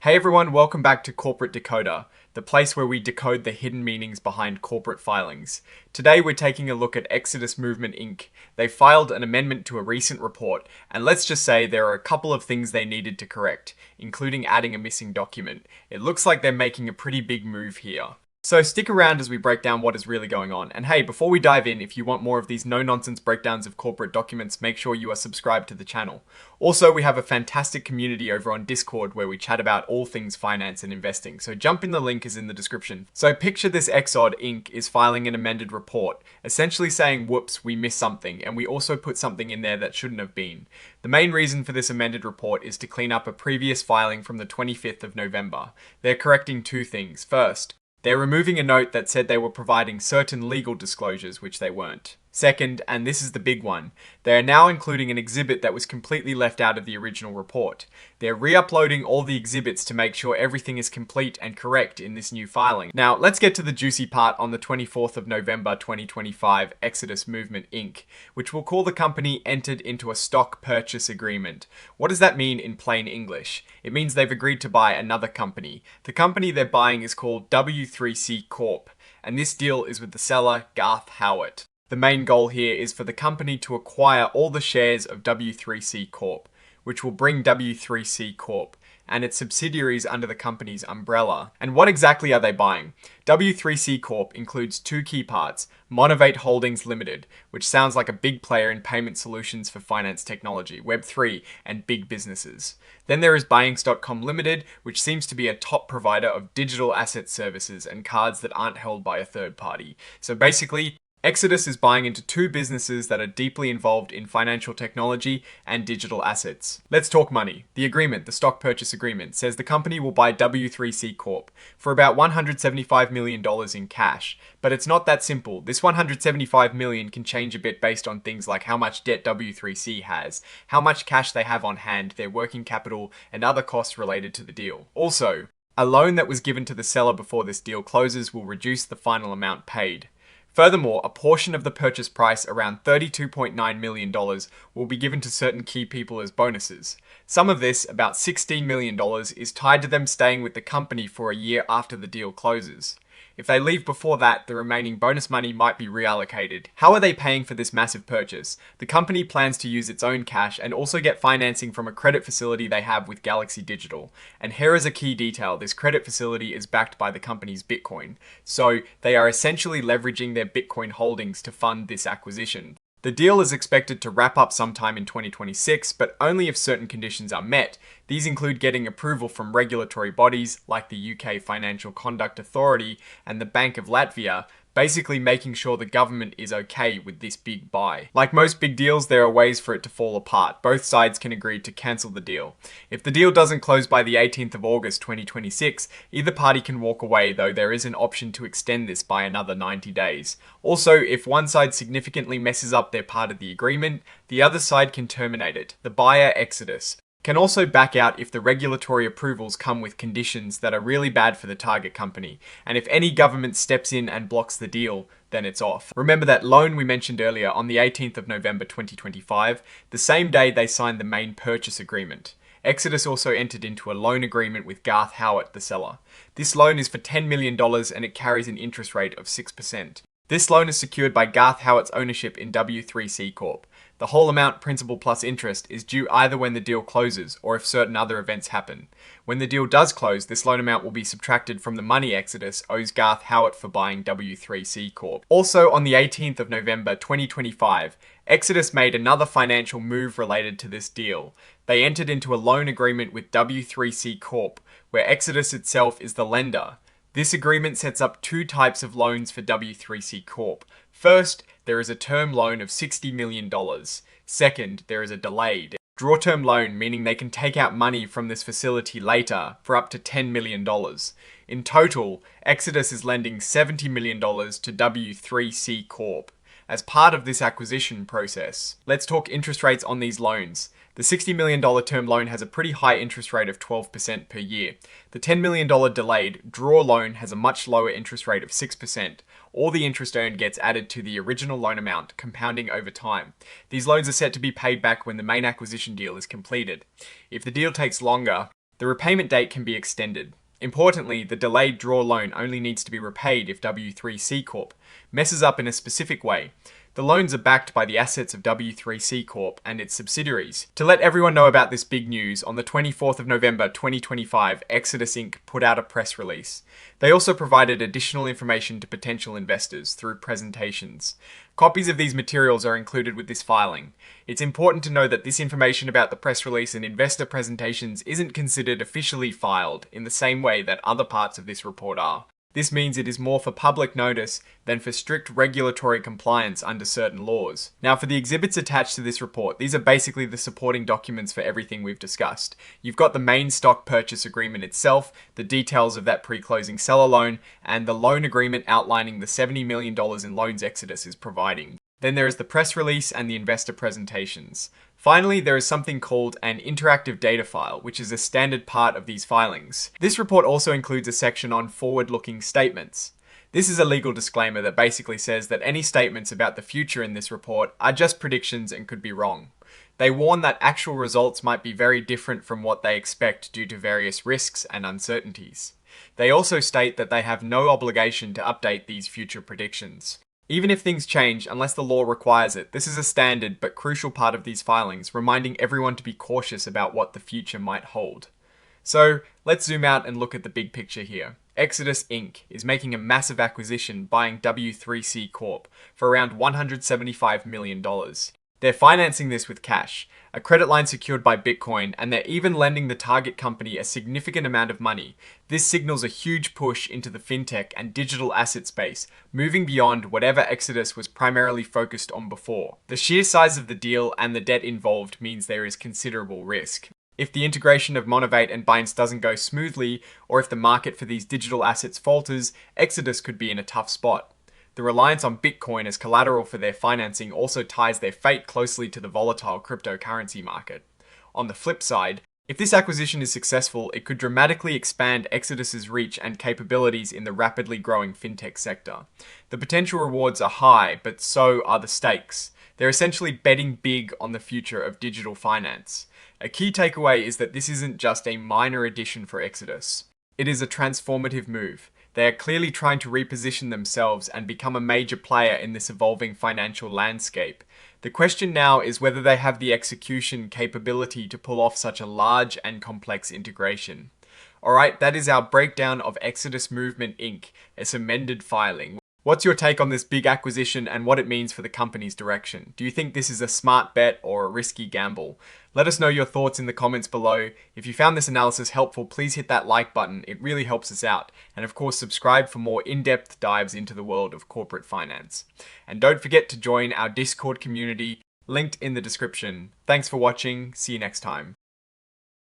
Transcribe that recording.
Hey everyone, welcome back to Corporate Decoder, the place where we decode the hidden meanings behind corporate filings. Today we're taking a look at Exodus Movement Inc. They filed an amendment to a recent report, and let's just say there are a couple of things they needed to correct, including adding a missing document. It looks like they're making a pretty big move here. So stick around as we break down what is really going on. And hey, before we dive in, if you want more of these no-nonsense breakdowns of corporate documents, make sure you are subscribed to the channel. Also, we have a fantastic community over on Discord where we chat about all things finance and investing, so jump in, the link is in the description. So picture this Exod Inc. is filing an amended report, essentially saying, whoops, we missed something, and we also put something in there that shouldn't have been. The main reason for this amended report is to clean up a previous filing from the 25th of November. They're correcting two things. First, they're removing a note that said they were providing certain legal disclosures, which they weren't. Second, and this is the big one, they are now including an exhibit that was completely left out of the original report. They're re-uploading all the exhibits to make sure everything is complete and correct in this new filing. Now, let's get to the juicy part on the 24th of November 2025 Exodus Movement Inc., which will call the company entered into a stock purchase agreement. What does that mean in plain English? It means they've agreed to buy another company. The company they're buying is called W3C Corp, and this deal is with the seller Garth Howard. The main goal here is for the company to acquire all the shares of W3C Corp, which will bring W3C Corp and its subsidiaries under the company's umbrella. And what exactly are they buying? W3C Corp includes two key parts: Monovate Holdings Limited, which sounds like a big player in payment solutions for finance technology, Web3, and big businesses. Then there is Buyings.com Limited, which seems to be a top provider of digital asset services and cards that aren't held by a third party. So basically, Exodus is buying into two businesses that are deeply involved in financial technology and digital assets. Let's talk money. The agreement, the stock purchase agreement, says the company will buy W3C Corp for about $175 million in cash. But it's not that simple. This $175 million can change a bit based on things like how much debt W3C has, how much cash they have on hand, their working capital, and other costs related to the deal. Also, a loan that was given to the seller before this deal closes will reduce the final amount paid. Furthermore, a portion of the purchase price, around $32.9 million, will be given to certain key people as bonuses. Some of this, about $16 million, is tied to them staying with the company for a year after the deal closes. If they leave before that, the remaining bonus money might be reallocated. How are they paying for this massive purchase? The company plans to use its own cash and also get financing from a credit facility they have with Galaxy Digital. And here is a key detail: this credit facility is backed by the company's Bitcoin. So they are essentially leveraging their Bitcoin holdings to fund this acquisition. The deal is expected to wrap up sometime in 2026, but only if certain conditions are met. These include getting approval from regulatory bodies like the UK Financial Conduct Authority and the Bank of Latvia, basically making sure the government is okay with this big buy. Like most big deals, there are ways for it to fall apart. Both sides can agree to cancel the deal. If the deal doesn't close by the 18th of August 2026, either party can walk away, though there is an option to extend this by another 90 days. Also, if one side significantly messes up their part of the agreement, the other side can terminate it. The buyer, Exodus, can also back out if the regulatory approvals come with conditions that are really bad for the target company. And if any government steps in and blocks the deal, then it's off. Remember that loan we mentioned earlier on the 18th of November 2025, the same day they signed the main purchase agreement. Exodus also entered into a loan agreement with Garth Howard, the seller. This loan is for $10 million and it carries an interest rate of 6%. This loan is secured by Garth Howard's ownership in W3C Corp. The whole amount, principal plus interest, is due either when the deal closes or if certain other events happen. When the deal does close, this loan amount will be subtracted from the money Exodus owes Garth Howard for buying W3C Corp. Also, on the 18th of November 2025, Exodus made another financial move related to this deal. They entered into a loan agreement with W3C Corp, where Exodus itself is the lender. This agreement sets up two types of loans for W3C Corp. First, there is a term loan of $60 million. Second, there is a delayed draw term loan, meaning they can take out money from this facility later for up to $10 million. In total, Exodus is lending $70 million to W3C Corp as part of this acquisition process. Let's talk interest rates on these loans. The $60 million term loan has a pretty high interest rate of 12% per year. The $10 million delayed draw loan has a much lower interest rate of 6%. All the interest earned gets added to the original loan amount, compounding over time. These loans are set to be paid back when the main acquisition deal is completed. If the deal takes longer, The repayment date can be extended. Importantly, the delayed draw loan only needs to be repaid if W3C Corp messes up in a specific way. The loans are backed by the assets of W3C Corp and its subsidiaries. To let everyone know about this big news, on the 24th of November 2025, Exodus Inc. put out a press release. They also provided additional information to potential investors through presentations. Copies of these materials are included with this filing. It's important to know that this information about the press release and investor presentations isn't considered officially filed in the same way that other parts of this report are. This means it is more for public notice than for strict regulatory compliance under certain laws. Now, for the exhibits attached to this report, these are basically the supporting documents for everything we've discussed. You've got the main stock purchase agreement itself, the details of that pre-closing seller loan, and the loan agreement outlining the $70 million in loans Exodus is providing. Then there is the press release and the investor presentations. Finally, there is something called an interactive data file, which is a standard part of these filings. This report also includes a section on forward-looking statements. This is a legal disclaimer that basically says that any statements about the future in this report are just predictions and could be wrong. They warn that actual results might be very different from what they expect due to various risks and uncertainties. They also state that they have no obligation to update these future predictions. Even if things change, unless the law requires it, this is a standard but crucial part of these filings, reminding everyone to be cautious about what the future might hold. So, let's zoom out and look at the big picture here. Exodus Inc. is making a massive acquisition, buying W3C Corp. for around $175 million. They're financing this with cash, a credit line secured by Bitcoin, and they're even lending the target company a significant amount of money. This signals a huge push into the fintech and digital asset space, moving beyond whatever Exodus was primarily focused on before. The sheer size of the deal and the debt involved means there is considerable risk. If the integration of Monovate and Binance doesn't go smoothly, or if the market for these digital assets falters, Exodus could be in a tough spot. The reliance on Bitcoin as collateral for their financing also ties their fate closely to the volatile cryptocurrency market. On the flip side, if this acquisition is successful, it could dramatically expand Exodus's reach and capabilities in the rapidly growing fintech sector. The potential rewards are high, but so are the stakes. They're essentially betting big on the future of digital finance. A key takeaway is that this isn't just a minor addition for Exodus. It is a transformative move. They are clearly trying to reposition themselves and become a major player in this evolving financial landscape. The question now is whether they have the execution capability to pull off such a large and complex integration. Alright, that is our breakdown of Exodus Movement Inc., its amended filing. What's your take on this big acquisition and what it means for the company's direction? Do you think this is a smart bet or a risky gamble? Let us know your thoughts in the comments below. If you found this analysis helpful, please hit that like button. It really helps us out. And of course, subscribe for more in-depth dives into the world of corporate finance. And don't forget to join our Discord community, linked in the description. Thanks for watching. See you next time.